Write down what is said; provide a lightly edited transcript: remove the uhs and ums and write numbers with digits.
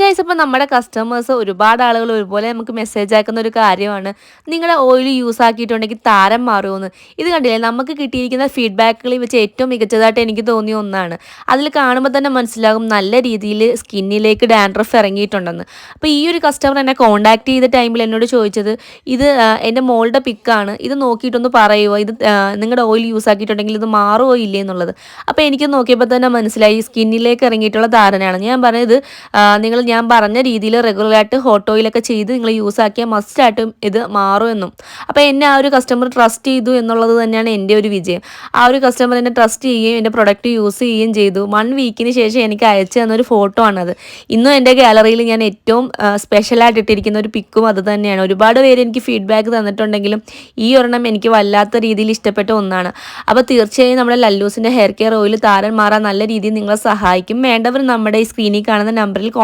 Guys, അപ്പോൾ നമ്മുടെ customers ഒരുപാട് ആളുകൾ ഒരുപോലെ നമുക്ക് മെസ്സേജ് അയക്കുന്ന ഒരു കാര്യമാണ് നിങ്ങളുടെ ഓയിൽ യൂസ് ആക്കിയിട്ടുണ്ടെങ്കിൽ താരം മാറുമെന്ന്. ഇത് കണ്ടില്ലേ, നമുക്ക് കിട്ടിയിരിക്കുന്ന ഫീഡ്ബാക്കുകളിൽ വെച്ച് ഏറ്റവും മികച്ചതായിട്ട് എനിക്ക് തോന്നിയ ഒന്നാണ്. അതിൽ കാണുമ്പോൾ തന്നെ മനസ്സിലാകും നല്ല രീതിയിൽ സ്കിന്നിലേക്ക് ഡാൻഡ്രഫ് ഇറങ്ങിയിട്ടുണ്ടെന്ന്. അപ്പോൾ ഈ ഒരു കസ്റ്റമർ എന്നെ കോൺടാക്ട് ചെയ്ത ടൈമിൽ എന്നോട് ചോദിച്ചത്, ഇത് എൻ്റെ മോളുടെ പിക്കാണ്, ഇത് നോക്കിയിട്ടൊന്ന് പറയുമോ, ഇത് നിങ്ങളുടെ ഓയിൽ യൂസ് ആക്കിയിട്ടുണ്ടെങ്കിൽ ഇത് മാറുമോ ഇല്ലേ എന്നുള്ളത്. അപ്പോൾ എനിക്ക് നോക്കിയപ്പോൾ തന്നെ മനസ്സിലായി സ്കിന്നിലേക്ക് ഇറങ്ങിയിട്ടുള്ള ധാരണയാണ്. ഞാൻ പറഞ്ഞത് ഞാൻ പറഞ്ഞ രീതിയിൽ റെഗുലറായിട്ട് ഹോട്ട് ഓയിലൊക്കെ ചെയ്ത് നിങ്ങൾ യൂസ് ആക്കിയാൽ മസ്റ്റായിട്ടും ഇത് മാറുമെന്നും. അപ്പോൾ എന്നെ ആ ഒരു കസ്റ്റമർ ട്രസ്റ്റ് ചെയ്തു എന്നുള്ളത് തന്നെയാണ് എൻ്റെ ഒരു വിജയം. ആ ഒരു കസ്റ്റമർ എന്നെ ട്രസ്റ്റ് ചെയ്യുകയും എൻ്റെ പ്രൊഡക്റ്റ് യൂസ് ചെയ്യുകയും ചെയ്തു. 1 വീക്കിന് ശേഷം എനിക്ക് അയച്ചു തന്നൊരു ഫോട്ടോ ആണത്. ഇന്നും എൻ്റെ ഗാലറിയിൽ ഞാൻ ഏറ്റവും സ്പെഷ്യലായിട്ട് ഇട്ടിരിക്കുന്ന ഒരു പിക്കും അത് തന്നെയാണ്. ഒരുപാട് പേര് എനിക്ക് ഫീഡ്ബാക്ക് തന്നിട്ടുണ്ടെങ്കിലും ഈ ഒരെണ്ണം എനിക്ക് വല്ലാത്ത രീതിയിൽ ഇഷ്ടപ്പെട്ട ഒന്നാണ്. അപ്പോൾ തീർച്ചയായും നമ്മുടെ ലല്ലൂസിൻ്റെ ഹെയർ കെയർ ഓയിൽ താരൻ മാറാൻ നല്ല രീതിയിൽ നിങ്ങളെ സഹായിക്കും. വേണ്ടവർ നമ്മുടെ ഈ സ്ക്രീനിൽ കാണുന്ന നമ്പറിൽ